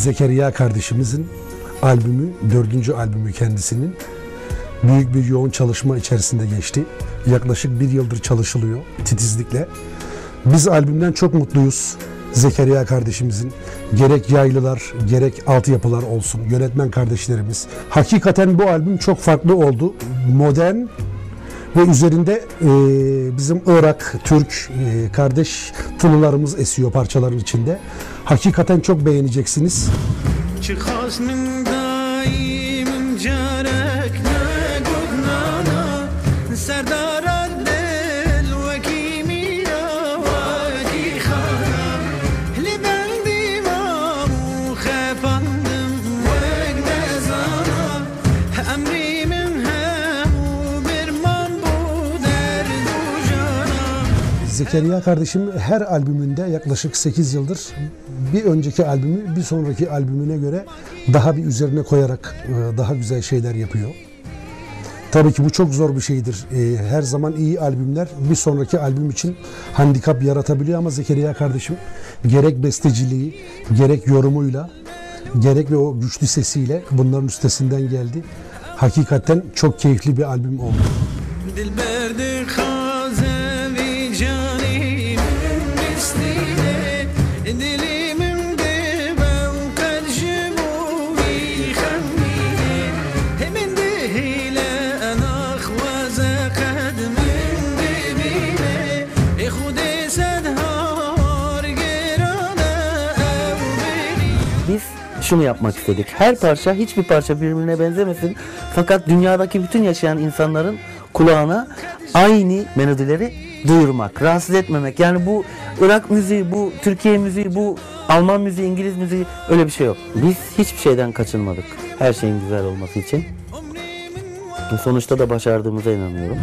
Zekeriya kardeşimizin albümü, 4. albümü kendisinin. Büyük bir yoğun çalışma içerisinde geçti. Yaklaşık 1 yıldır çalışılıyor titizlikle. Biz albümden çok mutluyuz. Zekeriya kardeşimizin gerek yaylılar, gerek altyapılar olsun, yönetmen kardeşlerimiz. Hakikaten bu albüm çok farklı oldu. Modern ve üzerinde bizim Irak, Türk kardeş tınılarımız esiyor parçaların içinde. Hakikaten çok beğeneceksiniz. Zekeriya kardeşim her albümünde yaklaşık 8 yıldır bir önceki albümü bir sonraki albümüne göre daha bir üzerine koyarak daha güzel şeyler yapıyor. Tabii ki bu çok zor bir şeydir. Her zaman iyi albümler bir sonraki albüm için handikap yaratabiliyor ama Zekeriya kardeşim gerek besteciliği, gerek yorumuyla, gerek ve o güçlü sesiyle bunların üstesinden geldi. Hakikaten çok keyifli bir albüm oldu. Biz şunu yapmak istedik. Her parça, hiçbir parça birbirine benzemesin. Fakat dünyadaki bütün yaşayan insanların kulağına aynı melodileri duyurmak, rahatsız etmemek. Yani bu Irak müziği, bu Türkiye müziği, bu Alman müziği, İngiliz müziği, öyle bir şey yok. Biz hiçbir şeyden kaçınmadık. Her şeyin güzel olması için. Sonuçta da başardığımıza inanıyorum.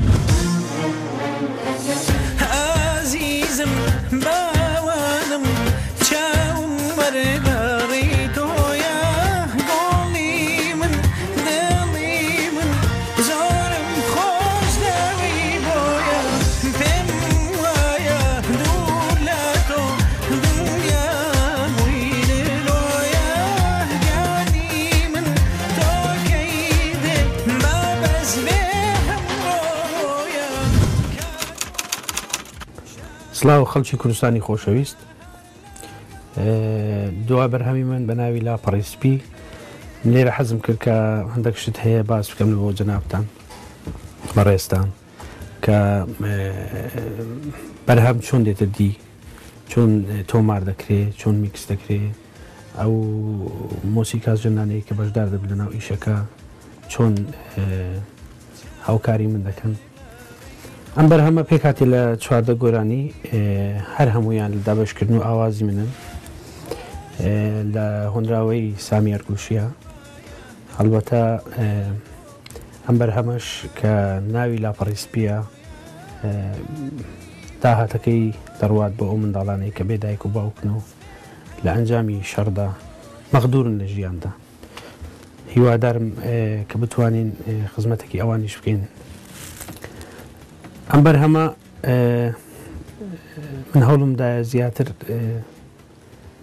سلااو خەڵکی کوردستانی خۆشەویست، دوا بەرهەمی من بە ناوی لاپەڕیسپی لێرە حەزم کرد کە هەندێک شت هەیە باس بکەم بۆ جەنابتان بەڕێستان کە بەرهەم چۆن دێتە دی، چۆن تۆمار دەکرێت، چۆن میکس دەکرێت، ئەو مۆسیقا ژەنانەیە کە بەشدار دەبن لەناو ئیشەکە چۆن هاوکاری من دەکەن. ئەم بەرهەمە پێکاتی لە 14 گۆرانی هەر هەمویان لە دابەشکردن و ئاوازی منن لە هۆنراوەی سامی ئەرگوشیە. هەڵبەتە ئەم بەرهەمەش کە ناوی لاپەڕیسپیە داهاتەکەی دەڕوات بۆ ئەو منداڵانەی کە بێدایک و باوکنەوە لە ئەنجامی شەڕدا مەغدورن لە ژیاندا. هیوادارم کە بتوانین خزمەتێکی ئەوانیش بکەین. ئەم بەرهەمە من هەوڵمدا زیاتر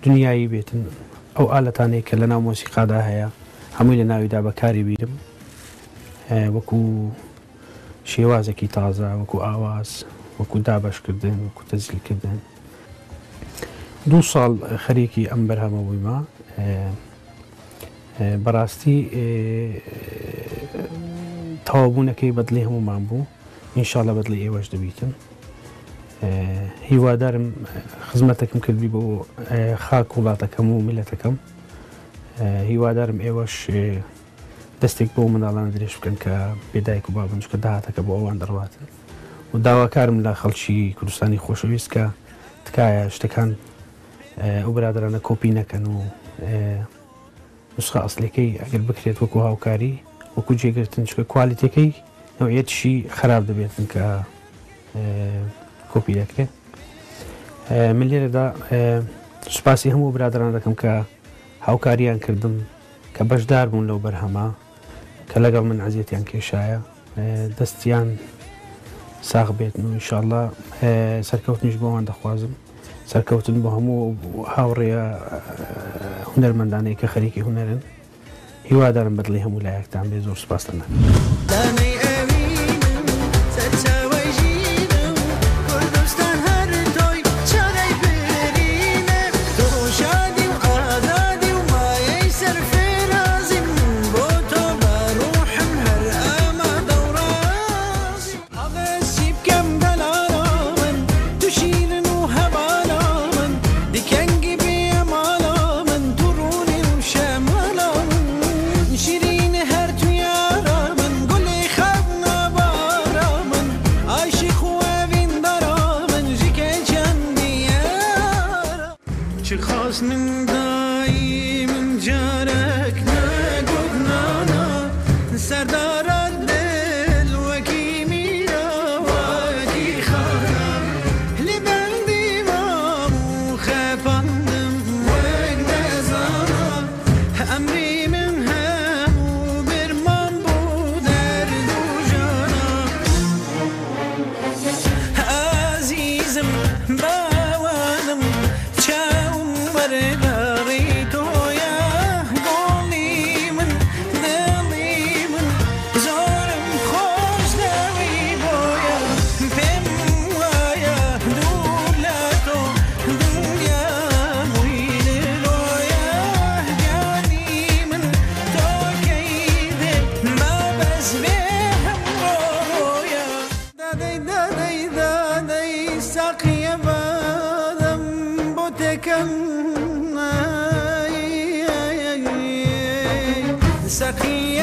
دنیایی بێتن، ئەو ئالەتانەی کە لە ناو مۆسیقادا هەیە هەمووی لە ناویدا بەکاری بیرم، وەکو شێوازێکی تازە، وەکو ئاواز، وەکو دابەشکردن، وەکو تەزیلکردن. 2 ساڵ خەریکی ئەم بەرهەمە بوویمە بەڕاستی تەواوبوونەکەی بەدڵی هەمومان بوو ئینشاڵە بەدڵی ئێوەش دەبیتن هیوادارم خزمەتێکم کردبی بۆ خاک وڵاتەکەم و میلەتەکەم هیوادارم ئێوەش دەستێک بۆ منداڵان درێژ بکەن کە بێدایک و بابنجکە داهاتەکە بۆ ئەوان دەڕواتن و داواکارم لە خەڵکی کوردستانی خۆشەویست کە تکایە شتەکان ئەو برادرانە کۆپی نەکەن و نسخە ئەسلەکەی ئەگەر بکرێت وەکو هاوکاری وەکو جێگرتن چکە کوالیتەکەی نەوعیەتیشی خراپ دەبێتن کە کۆپی دەکرێت من لێرەدا سوپاسی هەموو برادران دەکەم کە هاوکاریان کردم کە بەشدار بوون لەو بەرهەمە کە لەگەڵ من عەزیەتیان کێشایە دەستیان ساغ بێتن و ئینشاڵڵا سەرکەوتنیش بۆوان دەخوازم سەرکەوتن بۆ هەموو هاوڕێیە هونەرمەندانەی کە خەریکی هونەرن هیوادارم بەدڵی هەموو لایەکتان بێ زۆر سوپاس دەکەم سقي